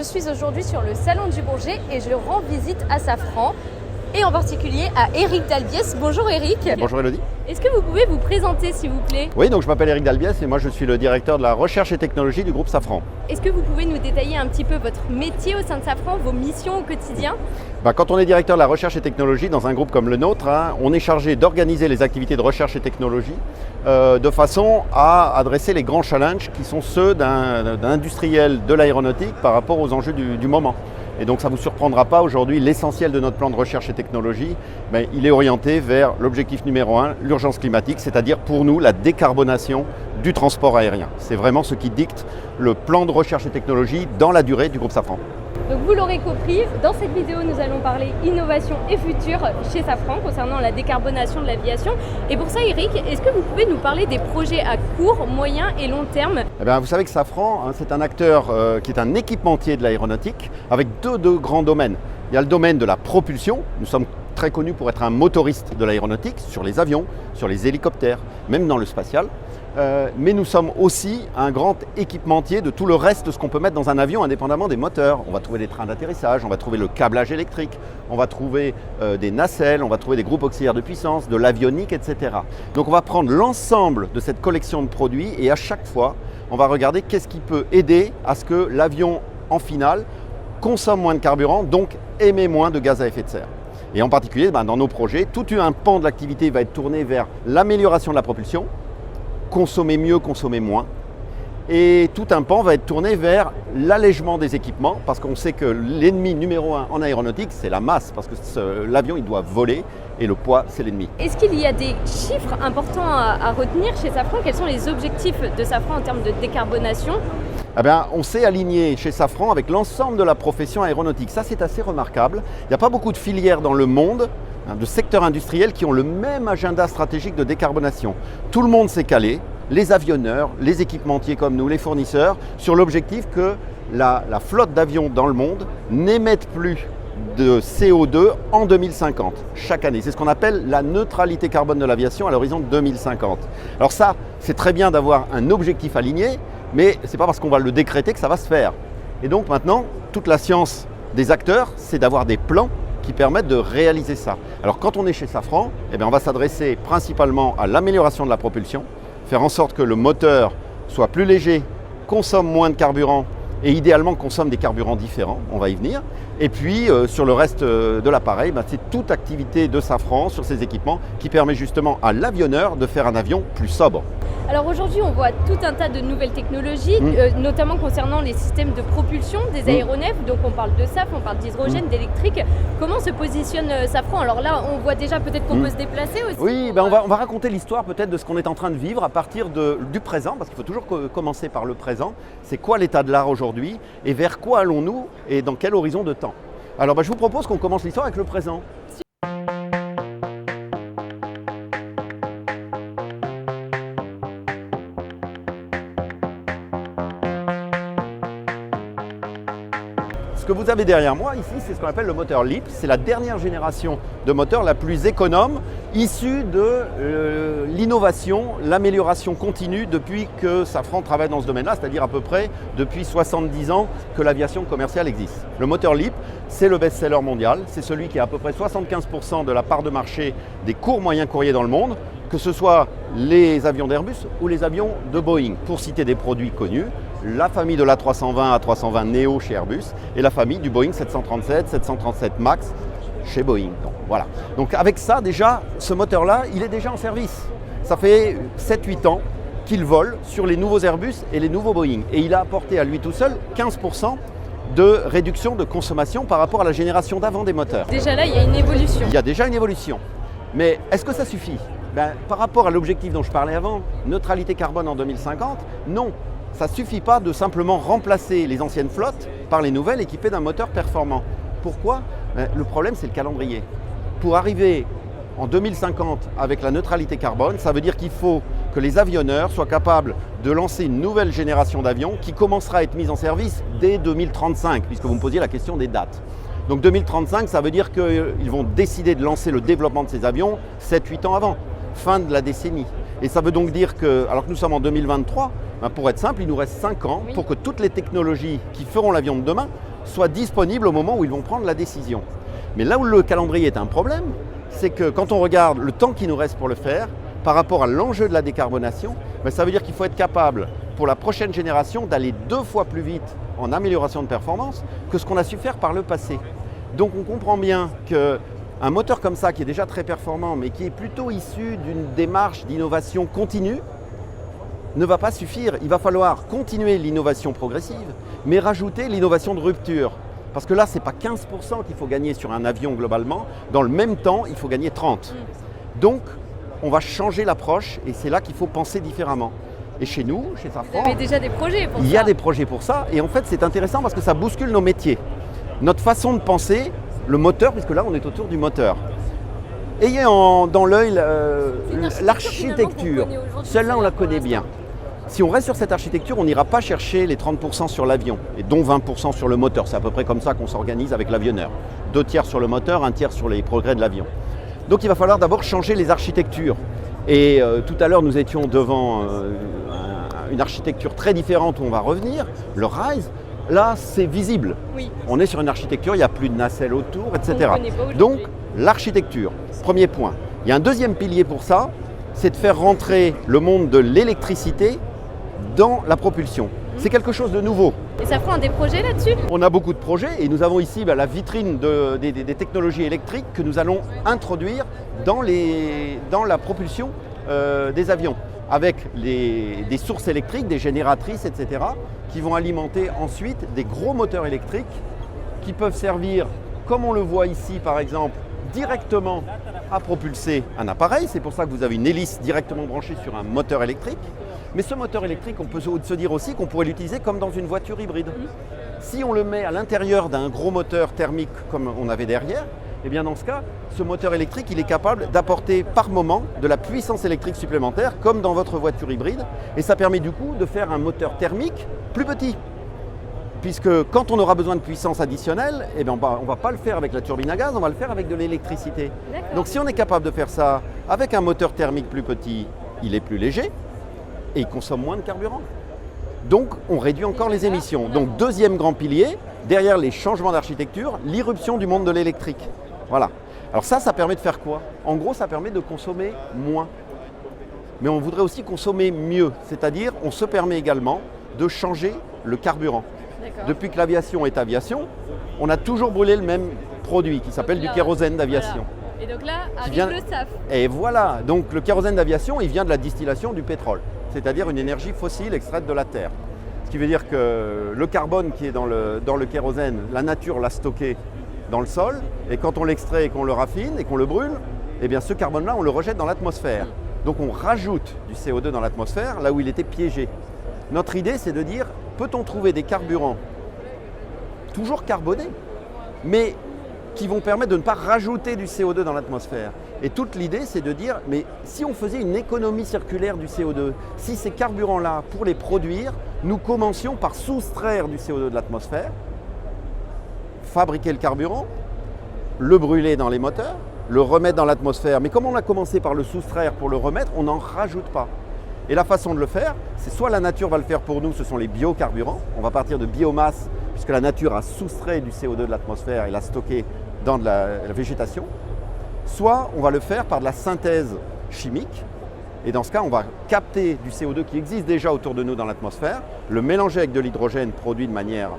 suis aujourd'hui sur le Salon du Bourget et je rends visite à Safran et en particulier à Éric Dalbiès. Bonjour Éric. Bonjour Elodie. Est-ce que vous pouvez vous présenter s'il vous plaît? Oui, donc je m'appelle Éric Dalbiès et moi je suis le directeur de la recherche et technologie du groupe Safran. Est-ce que vous pouvez nous détailler un petit peu votre métier au sein de Safran, vos missions au quotidien? Quand on est directeur de la recherche et technologie dans un groupe comme le nôtre, on est chargé d'organiser les activités de recherche et technologie de façon à adresser les grands challenges qui sont ceux d'un industriel de l'aéronautique par rapport aux enjeux du moment. Et donc ça ne vous surprendra pas, aujourd'hui, l'essentiel de notre plan de recherche et technologie, il est orienté vers l'objectif numéro 1, l'urgence climatique, c'est-à-dire pour nous la décarbonation du transport aérien. C'est vraiment ce qui dicte le plan de recherche et technologie dans la durée du groupe Safran. Donc vous l'aurez compris, dans cette vidéo nous allons parler innovation et futur chez Safran concernant la décarbonation de l'aviation. Et pour ça Éric, est-ce que vous pouvez nous parler des projets à court, moyen et long terme? Vous savez que Safran, c'est un acteur qui est un équipementier de l'aéronautique avec deux grands domaines. Il y a le domaine de la propulsion, nous sommes très connus pour être un motoriste de l'aéronautique sur les avions, sur les hélicoptères, même dans le spatial. Mais nous sommes aussi un grand équipementier de tout le reste de ce qu'on peut mettre dans un avion indépendamment des moteurs. On va trouver des trains d'atterrissage, on va trouver le câblage électrique, on va trouver des nacelles, on va trouver des groupes auxiliaires de puissance, de l'avionique, etc. Donc on va prendre l'ensemble de cette collection de produits et à chaque fois, on va regarder qu'est-ce qui peut aider à ce que l'avion, en finale, consomme moins de carburant, donc émet moins de gaz à effet de serre. Et en particulier, dans nos projets, tout un pan de l'activité va être tourné vers l'amélioration de la propulsion, consommer mieux, consommer moins. Et tout un pan va être tourné vers l'allègement des équipements, parce qu'on sait que l'ennemi numéro 1 en aéronautique, c'est la masse, parce que l'avion, il doit voler, et le poids, c'est l'ennemi. Est-ce qu'il y a des chiffres importants à retenir chez Safran? Quels sont les objectifs de Safran en termes de décarbonation? On s'est aligné chez Safran avec l'ensemble de la profession aéronautique. Ça, c'est assez remarquable. Il n'y a pas beaucoup de filières dans le monde, de secteurs industriels qui ont le même agenda stratégique de décarbonation. Tout le monde s'est calé, les avionneurs, les équipementiers comme nous, les fournisseurs, sur l'objectif que la flotte d'avions dans le monde n'émette plus de CO2 en 2050, chaque année. C'est ce qu'on appelle la neutralité carbone de l'aviation à l'horizon 2050. Alors ça, c'est très bien d'avoir un objectif aligné, mais ce n'est pas parce qu'on va le décréter que ça va se faire. Et donc maintenant, toute la science des acteurs, c'est d'avoir des plans qui permettent de réaliser ça. Alors quand on est chez Safran, on va s'adresser principalement à l'amélioration de la propulsion, faire en sorte que le moteur soit plus léger, consomme moins de carburant et idéalement consomme des carburants différents, on va y venir. Et puis sur le reste de l'appareil, c'est toute activité de Safran sur ces équipements qui permet justement à l'avionneur de faire un avion plus sobre. Alors aujourd'hui, on voit tout un tas de nouvelles technologies, notamment concernant les systèmes de propulsion des aéronefs. Donc on parle de SAF, on parle d'hydrogène, d'électrique. Comment se positionne Safran? Alors là, on voit déjà peut-être qu'on peut se déplacer aussi. Oui, on va raconter l'histoire peut-être de ce qu'on est en train de vivre à partir du présent, parce qu'il faut toujours commencer par le présent. C'est quoi l'état de l'art aujourd'hui et vers quoi allons-nous et dans quel horizon de temps? Alors je vous propose qu'on commence l'histoire avec le présent. Ce que vous avez derrière moi ici, c'est ce qu'on appelle le moteur LEAP. C'est la dernière génération de moteurs la plus économe, issue de l'innovation, l'amélioration continue depuis que Safran travaille dans ce domaine-là, c'est-à-dire à peu près depuis 70 ans que l'aviation commerciale existe. Le moteur LEAP, c'est le best-seller mondial, c'est celui qui a à peu près 75% de la part de marché des courts moyens courriers dans le monde, que ce soit les avions d'Airbus ou les avions de Boeing, pour citer des produits connus. La famille de l'A320, A320 Neo chez Airbus et la famille du Boeing 737, 737 MAX chez Boeing. Donc avec ça, déjà, ce moteur-là, il est déjà en service. Ça fait 7-8 ans qu'il vole sur les nouveaux Airbus et les nouveaux Boeing. Et il a apporté à lui tout seul 15% de réduction de consommation par rapport à la génération d'avant des moteurs. Déjà là, il y a une évolution. Il y a déjà une évolution. Mais est-ce que ça suffit? Par rapport à l'objectif dont je parlais avant, neutralité carbone en 2050, non. Ça ne suffit pas de simplement remplacer les anciennes flottes par les nouvelles équipées d'un moteur performant. Pourquoi? Le problème, c'est le calendrier. Pour arriver en 2050 avec la neutralité carbone, ça veut dire qu'il faut que les avionneurs soient capables de lancer une nouvelle génération d'avions qui commencera à être mise en service dès 2035, puisque vous me posiez la question des dates. Donc 2035, ça veut dire qu'ils vont décider de lancer le développement de ces avions 7-8 ans avant, fin de la décennie. Et ça veut donc dire que, alors que nous sommes en 2023, pour être simple, il nous reste 5 ans pour que toutes les technologies qui feront l'avion de demain soient disponibles au moment où ils vont prendre la décision. Mais là où le calendrier est un problème, c'est que quand on regarde le temps qui nous reste pour le faire, par rapport à l'enjeu de la décarbonation, ça veut dire qu'il faut être capable, pour la prochaine génération, d'aller 2 fois plus vite en amélioration de performance que ce qu'on a su faire par le passé. Donc on comprend bien qu'un moteur comme ça, qui est déjà très performant, mais qui est plutôt issu d'une démarche d'innovation continue, ne va pas suffire. Il va falloir continuer l'innovation progressive, mais rajouter l'innovation de rupture. Parce que là, ce n'est pas 15% qu'il faut gagner sur un avion globalement. Dans le même temps, il faut gagner 30%. Donc, on va changer l'approche et c'est là qu'il faut penser différemment. Et chez nous, chez Safran, vous avez déjà des projets pour ça. Il y a des projets pour ça. Et en fait, c'est intéressant parce que ça bouscule nos métiers. Notre façon de penser, le moteur, puisque là, on est autour du moteur. Ayez dans l'œil l'architecture. Celle-là, on la connaît bien. Si on reste sur cette architecture, on n'ira pas chercher les 30% sur l'avion, et dont 20% sur le moteur. C'est à peu près comme ça qu'on s'organise avec l'avionneur. 2 tiers sur le moteur, 1 tiers sur les progrès de l'avion. Donc il va falloir d'abord changer les architectures. Et tout à l'heure, nous étions devant une architecture très différente où on va revenir, le RISE. Là, c'est visible. Oui. On est sur une architecture, il n'y a plus de nacelle autour, etc. Donc Donc, l'architecture, premier point. Il y a un deuxième pilier pour ça, c'est de faire rentrer le monde de l'électricité dans la propulsion. C'est quelque chose de nouveau. Et ça prend des projets là-dessus? On a beaucoup de projets et nous avons ici la vitrine des technologies électriques que nous allons introduire dans la propulsion des avions, avec des sources électriques, des génératrices, etc., qui vont alimenter ensuite des gros moteurs électriques qui peuvent servir, comme on le voit ici par exemple, directement à propulser un appareil. C'est pour ça que vous avez une hélice directement branchée sur un moteur électrique. Mais ce moteur électrique, on peut se dire aussi qu'on pourrait l'utiliser comme dans une voiture hybride. Si on le met à l'intérieur d'un gros moteur thermique comme on avait derrière, eh bien dans ce cas, ce moteur électrique, il est capable d'apporter par moment de la puissance électrique supplémentaire comme dans votre voiture hybride. Et ça permet du coup de faire un moteur thermique plus petit. Puisque quand on aura besoin de puissance additionnelle, eh bien on ne va pas le faire avec la turbine à gaz, on va le faire avec de l'électricité. Donc si on est capable de faire ça avec un moteur thermique plus petit, il est plus léger et il consomme moins de carburant. Donc on réduit encore les émissions. Donc deuxième grand pilier, derrière les changements d'architecture, l'irruption du monde de l'électrique. Voilà. Alors ça permet de faire quoi? En gros, ça permet de consommer moins. Mais on voudrait aussi consommer mieux, c'est-à-dire on se permet également de changer le carburant. Depuis que l'aviation est aviation, on a toujours brûlé le même produit qui s'appelle du kérosène d'aviation. Voilà. Et donc là arrive le SAF. Et voilà, donc le kérosène d'aviation, il vient de la distillation du pétrole, c'est-à-dire une énergie fossile extraite de la terre. Ce qui veut dire que le carbone qui est dans le kérosène, la nature l'a stocké dans le sol, et quand on l'extrait et qu'on le raffine et qu'on le brûle, eh bien ce carbone-là, on le rejette dans l'atmosphère. Donc on rajoute du CO2 dans l'atmosphère, là où il était piégé. Notre idée, c'est de dire, peut-on trouver des carburants toujours carbonés, mais qui vont permettre de ne pas rajouter du CO2 dans l'atmosphère. Et toute l'idée, c'est de dire, mais si on faisait une économie circulaire du CO2, si ces carburants-là, pour les produire, nous commencions par soustraire du CO2 de l'atmosphère, fabriquer le carburant, le brûler dans les moteurs, le remettre dans l'atmosphère. Mais comme on a commencé par le soustraire pour le remettre, on n'en rajoute pas. Et la façon de le faire, c'est soit la nature va le faire pour nous, ce sont les biocarburants. On va partir de biomasse, puisque la nature a soustrait du CO2 de l'atmosphère et l'a stocké dans de la végétation. Soit on va le faire par de la synthèse chimique. Et dans ce cas, on va capter du CO2 qui existe déjà autour de nous dans l'atmosphère, le mélanger avec de l'hydrogène produit de manière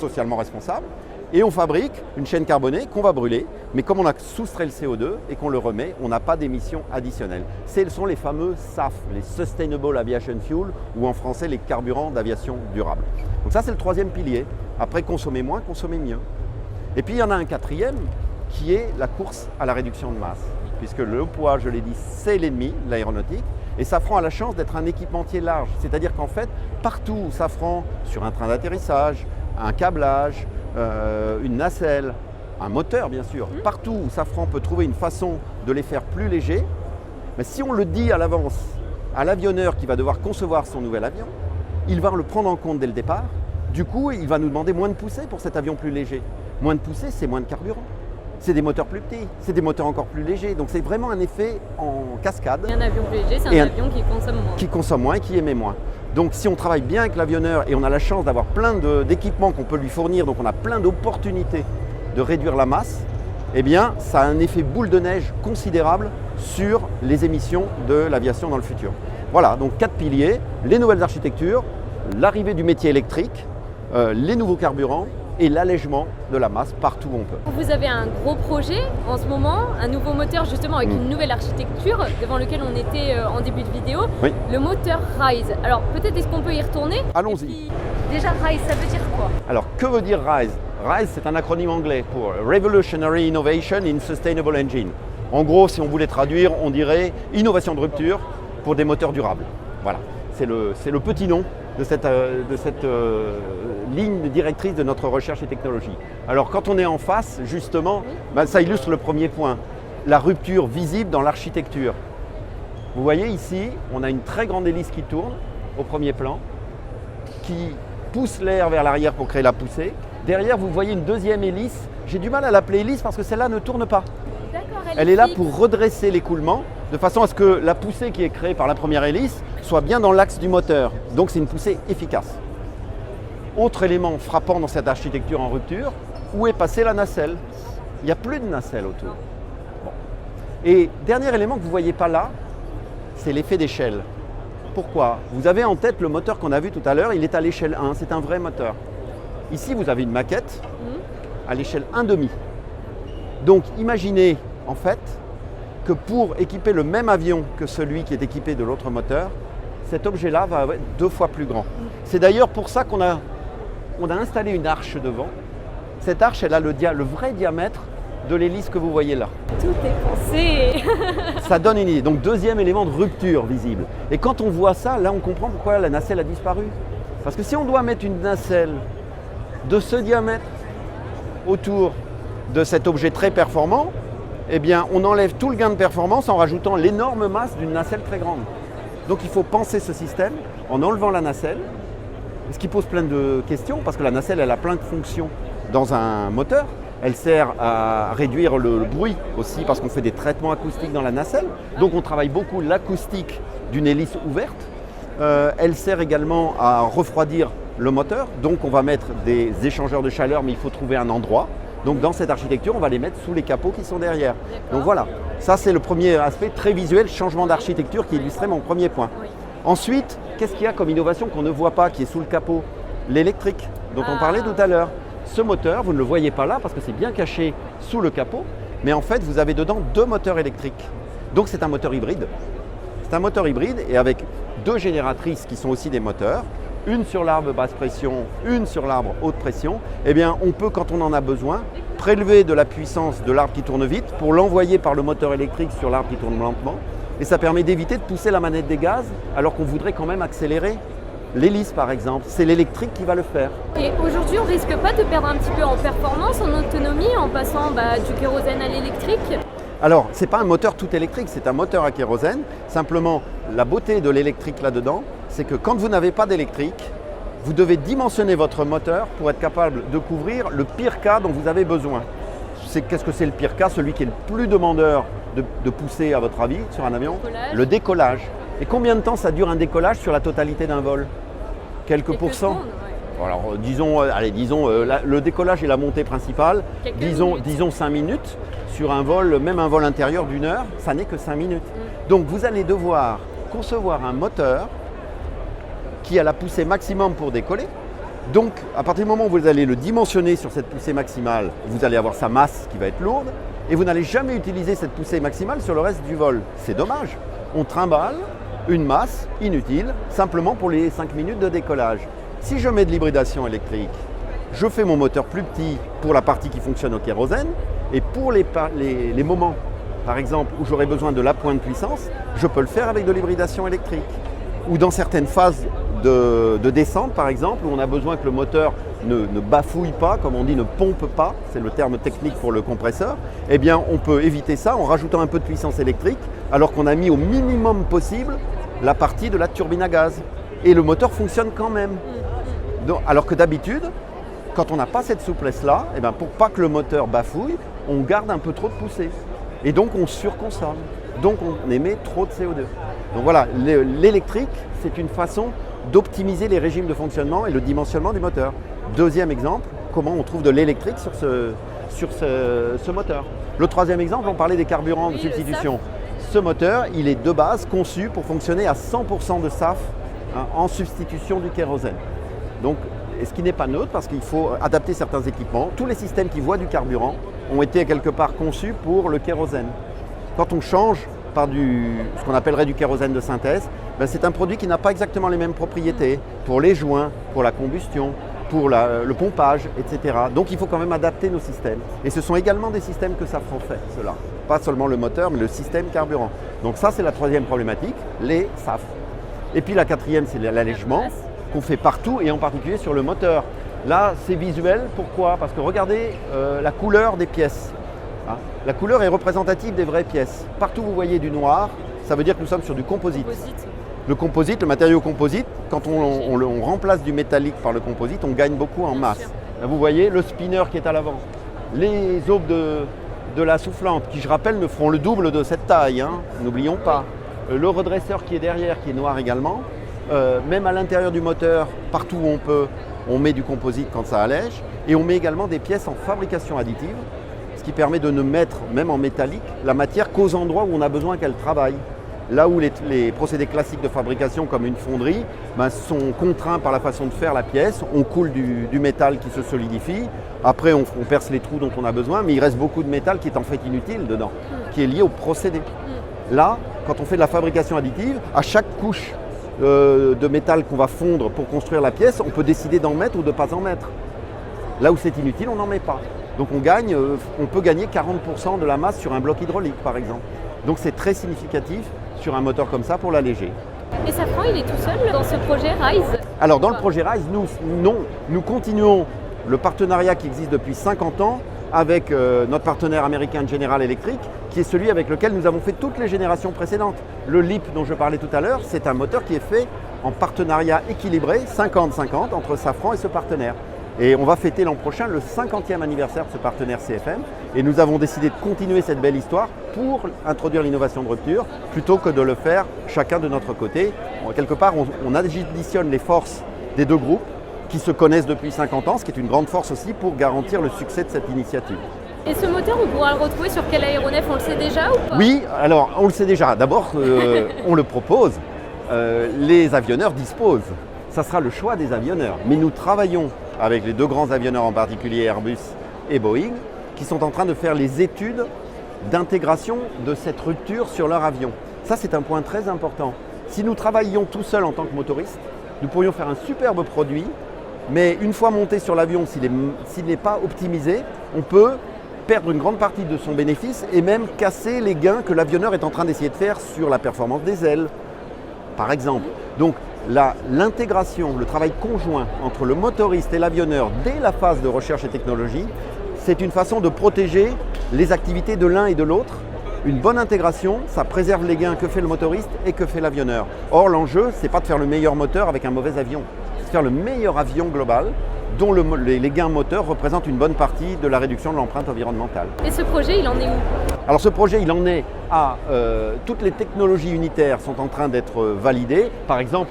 socialement responsable, et on fabrique une chaîne carbonée qu'on va brûler, mais comme on a soustrait le CO2 et qu'on le remet, on n'a pas d'émissions additionnelles. Ce sont les fameux SAF, les Sustainable Aviation Fuel, ou en français les carburants d'aviation durable. Donc ça, c'est le troisième pilier. Après, consommer moins, consommer mieux. Et puis il y en a un quatrième qui est la course à la réduction de masse. Puisque le poids, je l'ai dit, c'est l'ennemi de l'aéronautique. Et Safran a la chance d'être un équipementier large. C'est-à-dire qu'en fait, partout où Safran, sur un train d'atterrissage, un câblage, une nacelle, un moteur bien sûr, partout où Safran peut trouver une façon de les faire plus légers, mais si on le dit à l'avance à l'avionneur qui va devoir concevoir son nouvel avion, il va le prendre en compte dès le départ. Du coup, il va nous demander moins de poussée pour cet avion plus léger. Moins de poussée, c'est moins de carburant. c'est des moteurs plus petits, c'est des moteurs encore plus légers. Donc c'est vraiment un effet en cascade. Et un avion plus léger, c'est un avion qui consomme moins. Qui consomme moins et qui émet moins. Donc si on travaille bien avec l'avionneur et on a la chance d'avoir plein d'équipements qu'on peut lui fournir, donc on a plein d'opportunités de réduire la masse, eh bien ça a un effet boule de neige considérable sur les émissions de l'aviation dans le futur. Voilà, donc 4 piliers, les nouvelles architectures, l'arrivée du métier électrique, les nouveaux carburants et l'allègement de la masse partout où on peut. Vous avez un gros projet en ce moment, un nouveau moteur justement avec une nouvelle architecture devant lequel on était en début de vidéo, oui. Le moteur RISE. Alors peut-être est-ce qu'on peut y retourner? Allons-y. Déjà RISE, ça veut dire quoi? Alors que veut dire RISE? RISE c'est un acronyme anglais pour Revolutionary Innovation in Sustainable Engine. En gros, si on voulait traduire, on dirait innovation de rupture pour des moteurs durables. Voilà, c'est le petit nom de cette ligne directrice de notre recherche et technologie. Alors quand on est en face, justement, ça illustre le premier point, la rupture visible dans l'architecture. Vous voyez ici, on a une très grande hélice qui tourne au premier plan, qui pousse l'air vers l'arrière pour créer la poussée. Derrière, vous voyez une deuxième hélice. J'ai du mal à l'appeler hélice parce que celle-là ne tourne pas. Elle est là pour redresser l'écoulement, de façon à ce que la poussée qui est créée par la première hélice soit bien dans l'axe du moteur. Donc c'est une poussée efficace. Autre élément frappant dans cette architecture en rupture, où est passée la nacelle? Il n'y a plus de nacelle autour. Bon. Et dernier élément que vous ne voyez pas là, c'est l'effet d'échelle. Pourquoi? Vous avez en tête le moteur qu'on a vu tout à l'heure, il est à l'échelle 1, c'est un vrai moteur. Ici vous avez une maquette à l'échelle 1,5. Donc imaginez en fait que pour équiper le même avion que celui qui est équipé de l'autre moteur, cet objet-là va être 2 fois plus grand. C'est d'ailleurs pour ça qu'on a installé une arche devant. Cette arche, elle a le vrai diamètre de l'hélice que vous voyez là. Tout est pensé. Ça donne une idée. Donc deuxième élément de rupture visible. Et quand on voit ça, là on comprend pourquoi la nacelle a disparu. Parce que si on doit mettre une nacelle de ce diamètre autour de cet objet très performant, eh bien, on enlève tout le gain de performance en rajoutant l'énorme masse d'une nacelle très grande. Donc il faut penser ce système en enlevant la nacelle, ce qui pose plein de questions, parce que la nacelle, elle a plein de fonctions dans un moteur. Elle sert à réduire le bruit aussi, parce qu'on fait des traitements acoustiques dans la nacelle. Donc on travaille beaucoup l'acoustique d'une hélice ouverte. Elle sert également à refroidir le moteur. Donc on va mettre des échangeurs de chaleur, mais il faut trouver un endroit. Donc dans cette architecture, on va les mettre sous les capots qui sont derrière. Donc voilà, ça c'est le premier aspect très visuel, changement d'architecture qui illustrait mon premier point. Oui. Ensuite, qu'est-ce qu'il y a comme innovation qu'on ne voit pas, qui est sous le capot? L'électrique, dont on parlait tout à l'heure. Ce moteur, vous ne le voyez pas là parce que c'est bien caché sous le capot, mais en fait vous avez dedans 2 moteurs électriques. Donc c'est un moteur hybride. C'est un moteur hybride et avec 2 génératrices qui sont aussi des moteurs. Une sur l'arbre basse pression, une sur l'arbre haute pression, eh bien on peut, quand on en a besoin, prélever de la puissance de l'arbre qui tourne vite pour l'envoyer par le moteur électrique sur l'arbre qui tourne lentement. Et ça permet d'éviter de pousser la manette des gaz alors qu'on voudrait quand même accélérer. L'hélice par exemple, c'est l'électrique qui va le faire. Et aujourd'hui, on ne risque pas de perdre un petit peu en performance, en autonomie, en passant du kérosène à l'électrique? Alors, ce n'est pas un moteur tout électrique, c'est un moteur à kérosène. Simplement, la beauté de l'électrique là-dedans, c'est que quand vous n'avez pas d'électrique, vous devez dimensionner votre moteur pour être capable de couvrir le pire cas dont vous avez besoin. Qu'est-ce que c'est le pire cas? Celui qui est le plus demandeur de pousser, à votre avis, sur un avion? Le décollage. Et combien de temps ça dure un décollage sur la totalité d'un vol? Quelques pourcents. Ouais. Alors, disons le décollage et la montée principale, disons 5 minutes. Sur un vol, même un vol intérieur d'1 heure, ça n'est que 5 minutes. Donc vous allez devoir concevoir un moteur qui a la poussée maximum pour décoller. Donc à partir du moment où vous allez le dimensionner sur cette poussée maximale, vous allez avoir sa masse qui va être lourde et vous n'allez jamais utiliser cette poussée maximale sur le reste du vol. C'est dommage. On trimballe une masse inutile simplement pour les 5 minutes de décollage. Si je mets de l'hybridation électrique, je fais mon moteur plus petit pour la partie qui fonctionne au kérosène et pour les moments, par exemple, où j'aurai besoin de l'appoint de puissance, je peux le faire avec de l'hybridation électrique. Ou dans certaines phases de descente, par exemple, où on a besoin que le moteur ne bafouille pas, comme on dit, ne pompe pas, c'est le terme technique pour le compresseur, eh bien on peut éviter ça en rajoutant un peu de puissance électrique, alors qu'on a mis au minimum possible la partie de la turbine à gaz. Et le moteur fonctionne quand même. Donc, alors que d'habitude, quand on n'a pas cette souplesse-là, eh bien, pour pas que le moteur bafouille, on garde un peu trop de poussée. Et donc on surconsomme. Donc on émet trop de CO2. Donc voilà, l'électrique, c'est une façon d'optimiser les régimes de fonctionnement et le dimensionnement du moteur. Deuxième exemple, comment on trouve de l'électrique sur ce moteur. Le troisième exemple, on parlait des carburants de substitution. Ce moteur, il est de base conçu pour fonctionner à 100% de SAF en substitution du kérosène. Donc, ce qui n'est pas neutre parce qu'il faut adapter certains équipements. Tous les systèmes qui voient du carburant ont été quelque part conçus pour le kérosène. Quand on change par ce qu'on appellerait du kérosène de synthèse, c'est un produit qui n'a pas exactement les mêmes propriétés pour les joints, pour la combustion, pour le pompage, etc. Donc il faut quand même adapter nos systèmes. Et ce sont également des systèmes que Safran fait, cela. Pas seulement le moteur, mais le système carburant. Donc ça, c'est la troisième problématique, les SAF. Et puis la quatrième, c'est l'allègement qu'on fait partout et en particulier sur le moteur. Là, c'est visuel. Pourquoi? Parce que regardez la couleur des pièces. La couleur est représentative des vraies pièces. Partout vous voyez du noir, ça veut dire que nous sommes sur du composite. Le composite, le matériau composite, quand on remplace du métallique par le composite, on gagne beaucoup en masse. Là, vous voyez le spinner qui est à l'avant. Les aubes de la soufflante, qui je rappelle ne feront le double de cette taille, n'oublions pas. Le redresseur qui est derrière, qui est noir également. Même à l'intérieur du moteur, partout où on peut, on met du composite quand ça allège. Et on met également des pièces en fabrication additive, ce qui permet de ne mettre, même en métallique, la matière qu'aux endroits où on a besoin qu'elle travaille. Là où les procédés classiques de fabrication, comme une fonderie, sont contraints par la façon de faire la pièce. On coule du métal qui se solidifie. Après, on perce les trous dont on a besoin, mais il reste beaucoup de métal qui est en fait inutile dedans, qui est lié au procédé. Là, quand on fait de la fabrication additive, à chaque couche de métal qu'on va fondre pour construire la pièce, on peut décider d'en mettre ou de ne pas en mettre. Là où c'est inutile, on n'en met pas. Donc on peut gagner 40% de la masse sur un bloc hydraulique, par exemple. Donc c'est très significatif sur un moteur comme ça pour l'alléger. Et Safran, il est tout seul dans ce projet RISE? Alors dans le projet RISE, nous continuons le partenariat qui existe depuis 50 ans avec notre partenaire américain General Electric, qui est celui avec lequel nous avons fait toutes les générations précédentes. Le LEAP dont je parlais tout à l'heure, c'est un moteur qui est fait en partenariat équilibré, 50-50, entre Safran et ce partenaire. Et on va fêter l'an prochain le 50e anniversaire de ce partenaire CFM. Et nous avons décidé de continuer cette belle histoire pour introduire l'innovation de rupture, plutôt que de le faire chacun de notre côté. Quelque part, on additionne les forces des deux groupes qui se connaissent depuis 50 ans, ce qui est une grande force aussi pour garantir le succès de cette initiative. Et ce moteur, on pourra le retrouver sur quel aéronef? On le sait déjà ou pas? Oui, alors on le sait déjà. D'abord, on le propose, les avionneurs disposent. Ça sera le choix des avionneurs. Mais nous travaillons avec les deux grands avionneurs, en particulier Airbus et Boeing, qui sont en train de faire les études d'intégration de cette rupture sur leur avion. Ça, c'est un point très important. Si nous travaillions tout seuls en tant que motoristes, nous pourrions faire un superbe produit, mais une fois monté sur l'avion, s'il n'est pas optimisé, on peut perdre une grande partie de son bénéfice et même casser les gains que l'avionneur est en train d'essayer de faire sur la performance des ailes, par exemple. Donc, l'intégration, le travail conjoint entre le motoriste et l'avionneur dès la phase de recherche et technologie, c'est une façon de protéger les activités de l'un et de l'autre. Une bonne intégration, ça préserve les gains que fait le motoriste et que fait l'avionneur. Or, l'enjeu, ce n'est pas de faire le meilleur moteur avec un mauvais avion, c'est de faire le meilleur avion global dont les gains moteurs représentent une bonne partie de la réduction de l'empreinte environnementale. Et ce projet, il en est où? Alors ce projet, il en est à... toutes les technologies unitaires sont en train d'être validées. Par exemple,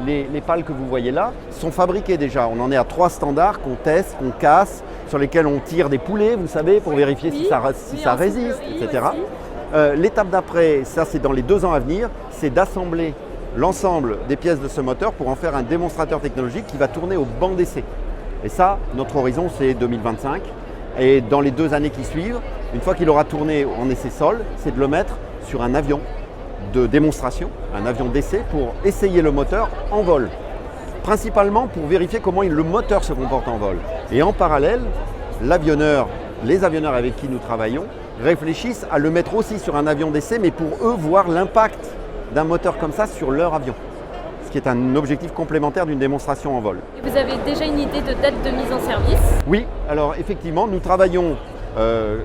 les pales que vous voyez là sont fabriquées déjà. On en est à 3 standards qu'on teste, qu'on casse, sur lesquels on tire des poulets, vous savez, pour vérifier si ça résiste, etc. L'étape d'après, ça c'est dans les 2 ans à venir, c'est d'assembler l'ensemble des pièces de ce moteur pour en faire un démonstrateur technologique qui va tourner au banc d'essai. Et ça, notre horizon, c'est 2025. Et dans les 2 années qui suivent, une fois qu'il aura tourné en essai sol, c'est de le mettre sur un avion de démonstration, un avion d'essai pour essayer le moteur en vol. Principalement pour vérifier comment le moteur se comporte en vol. Et en parallèle, les avionneurs avec qui nous travaillons, réfléchissent à le mettre aussi sur un avion d'essai, mais pour eux voir l'impact d'un moteur comme ça sur leur avion. Ce qui est un objectif complémentaire d'une démonstration en vol. Et vous avez déjà une idée de date de mise en service? Oui, alors effectivement, nous travaillons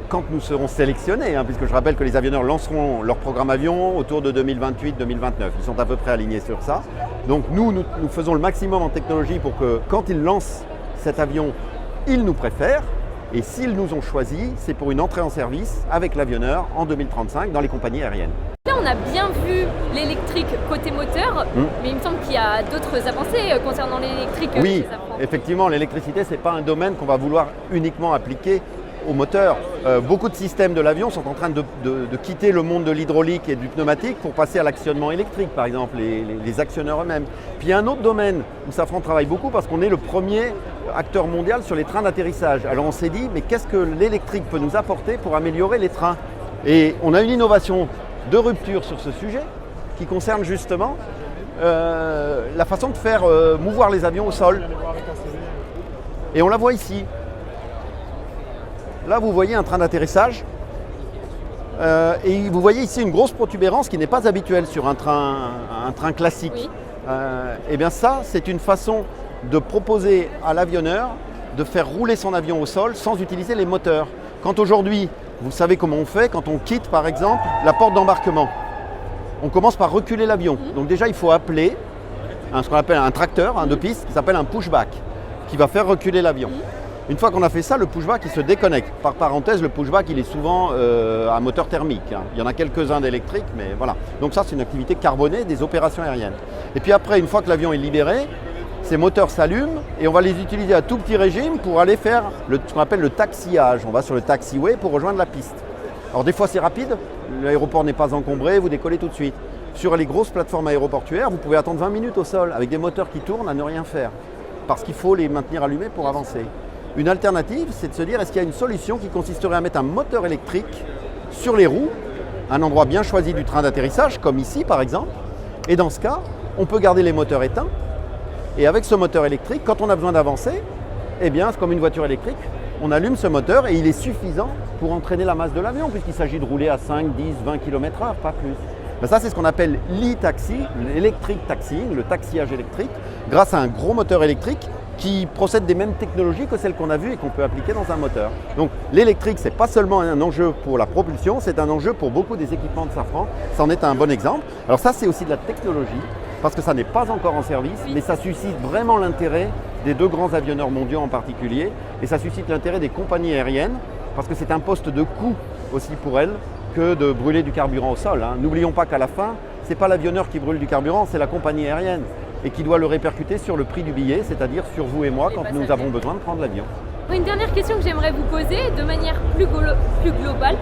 quand nous serons sélectionnés, puisque je rappelle que les avionneurs lanceront leur programme avion autour de 2028-2029. Ils sont à peu près alignés sur ça. Donc nous faisons le maximum en technologie pour que quand ils lancent cet avion, ils nous préfèrent. Et s'ils nous ont choisis, c'est pour une entrée en service avec l'avionneur en 2035 dans les compagnies aériennes. Là, on a bien vu l'électrique côté moteur, mais il me semble qu'il y a d'autres avancées concernant l'électrique Oui, chez Safran. effectivement, l'électricité, ce n'est pas un domaine qu'on va vouloir uniquement appliquer au moteur. Beaucoup de systèmes de l'avion sont en train de quitter le monde de l'hydraulique et du pneumatique pour passer à l'actionnement électrique, par exemple, les actionneurs eux-mêmes. Puis il y a un autre domaine où Safran travaille beaucoup parce qu'on est le premier acteur mondial sur les trains d'atterrissage. Alors on s'est dit, mais qu'est-ce que l'électrique peut nous apporter pour améliorer les trains? Et on a une innovation de rupture sur ce sujet qui concerne justement la façon de faire mouvoir les avions au sol. Et on la voit ici. Là, vous voyez un train d'atterrissage et vous voyez ici une grosse protubérance qui n'est pas habituelle sur un train classique. Oui. Et bien ça, c'est une façon de proposer à l'avionneur de faire rouler son avion au sol sans utiliser les moteurs. Quand aujourd'hui, vous savez comment on fait quand on quitte par exemple la porte d'embarquement. On commence par reculer l'avion. Donc déjà, il faut appeler ce qu'on appelle un tracteur de piste qui s'appelle un pushback qui va faire reculer l'avion. Une fois qu'on a fait ça, le pushback il se déconnecte. Par parenthèse, le pushback il est souvent à moteur thermique. Il y en a quelques-uns d'électriques, mais voilà. Donc ça, c'est une activité carbonée des opérations aériennes. Et puis après, une fois que l'avion est libéré, ces moteurs s'allument et on va les utiliser à tout petit régime pour aller faire ce qu'on appelle le taxiage. On va sur le taxiway pour rejoindre la piste. Alors des fois c'est rapide, l'aéroport n'est pas encombré, vous décollez tout de suite. Sur les grosses plateformes aéroportuaires, vous pouvez attendre 20 minutes au sol avec des moteurs qui tournent à ne rien faire. Parce qu'il faut les maintenir allumés pour avancer. Une alternative, c'est de se dire, est-ce qu'il y a une solution qui consisterait à mettre un moteur électrique sur les roues, un endroit bien choisi du train d'atterrissage, comme ici par exemple. Et dans ce cas, on peut garder les moteurs éteints. Et avec ce moteur électrique, quand on a besoin d'avancer, eh bien, c'est comme une voiture électrique, on allume ce moteur et il est suffisant pour entraîner la masse de l'avion, puisqu'il s'agit de rouler à 5, 10, 20 km/h, pas plus. Ben ça, c'est ce qu'on appelle l'e-taxi, l'électric taxiing, le taxiage électrique, grâce à un gros moteur électrique qui procède des mêmes technologies que celles qu'on a vues et qu'on peut appliquer dans un moteur. Donc l'électrique, ce n'est pas seulement un enjeu pour la propulsion, c'est un enjeu pour beaucoup des équipements de Safran. Ça en est un bon exemple. Alors ça, c'est aussi de la technologie, parce que ça n'est pas encore en service, mais ça suscite vraiment l'intérêt des deux grands avionneurs mondiaux en particulier, et ça suscite l'intérêt des compagnies aériennes, parce que c'est un poste de coût aussi pour elles que de brûler du carburant au sol. N'oublions pas qu'à la fin, ce n'est pas l'avionneur qui brûle du carburant, c'est la compagnie aérienne, et qui doit le répercuter sur le prix du billet, c'est-à-dire sur vous et moi quand nous avons besoin de prendre l'avion. Une dernière question que j'aimerais vous poser, de manière plus globale,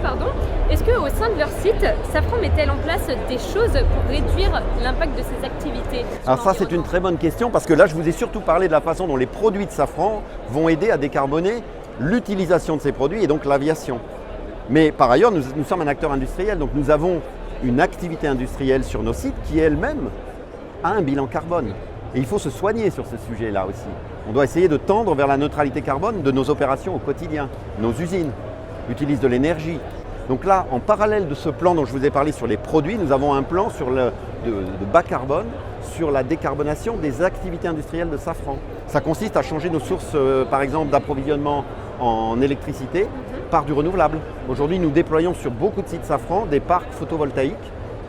est-ce qu'au sein de leur site, Safran met-elle en place des choses pour réduire l'impact de ses activités? Alors ça, c'est une très bonne question, parce que là, je vous ai surtout parlé de la façon dont les produits de Safran vont aider à décarboner l'utilisation de ces produits et donc l'aviation. Mais par ailleurs, nous sommes un acteur industriel, donc nous avons une activité industrielle sur nos sites qui elle-même a un bilan carbone. Et il faut se soigner sur ce sujet-là aussi. On doit essayer de tendre vers la neutralité carbone de nos opérations au quotidien. Nos usines utilisent de l'énergie. Donc là, en parallèle de ce plan dont je vous ai parlé sur les produits, nous avons un plan de bas carbone sur la décarbonation des activités industrielles de Safran. Ça consiste à changer nos sources, par exemple, d'approvisionnement en électricité par du renouvelable. Aujourd'hui, nous déployons sur beaucoup de sites Safran des parcs photovoltaïques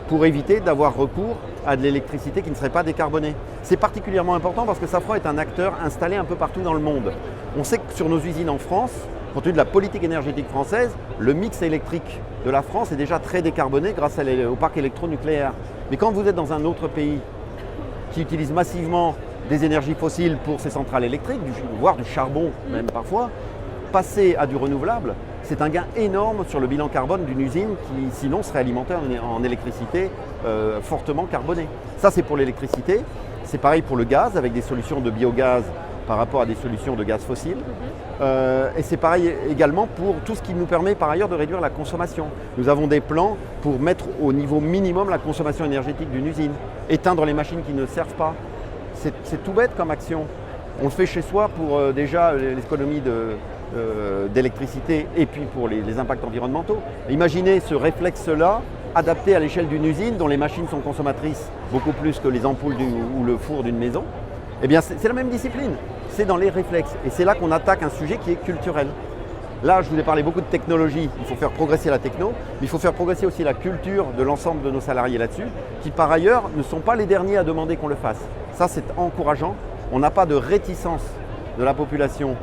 pour éviter d'avoir recours à de l'électricité qui ne serait pas décarbonée. C'est particulièrement important parce que Safran est un acteur installé un peu partout dans le monde. On sait que sur nos usines en France, compte tenu de la politique énergétique française, le mix électrique de la France est déjà très décarboné grâce au parc électronucléaire. Mais quand vous êtes dans un autre pays qui utilise massivement des énergies fossiles pour ses centrales électriques, voire du charbon même parfois, passer à du renouvelable, c'est un gain énorme sur le bilan carbone d'une usine qui sinon serait alimentée en électricité fortement carbonée. Ça, c'est pour l'électricité. C'est pareil pour le gaz avec des solutions de biogaz par rapport à des solutions de gaz fossile. Et c'est pareil également pour tout ce qui nous permet par ailleurs de réduire la consommation. Nous avons des plans pour mettre au niveau minimum la consommation énergétique d'une usine, éteindre les machines qui ne servent pas. C'est tout bête comme action. On le fait chez soi pour déjà l'économie d'électricité et puis pour les impacts environnementaux. Imaginez ce réflexe-là adapté à l'échelle d'une usine dont les machines sont consommatrices beaucoup plus que les ampoules ou le four d'une maison. Eh bien, c'est la même discipline, c'est dans les réflexes. Et c'est là qu'on attaque un sujet qui est culturel. Là, je vous ai parlé beaucoup de technologie, il faut faire progresser la techno, mais il faut faire progresser aussi la culture de l'ensemble de nos salariés là-dessus, qui par ailleurs ne sont pas les derniers à demander qu'on le fasse. Ça, c'est encourageant. On n'a pas de réticence de la population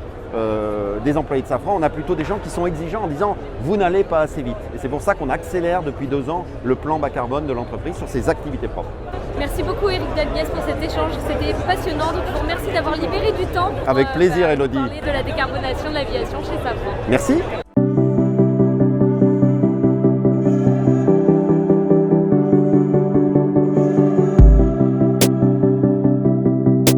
des employés de Safran, on a plutôt des gens qui sont exigeants en disant « vous n'allez pas assez vite ». Et c'est pour ça qu'on accélère depuis 2 ans le plan bas carbone de l'entreprise sur ses activités propres. Merci beaucoup Éric Dalbiez pour cet échange, c'était passionnant. Donc je vous remercie d'avoir libéré du temps pour Avec plaisir, Élodie. parler de la décarbonation de l'aviation chez Safran. Merci.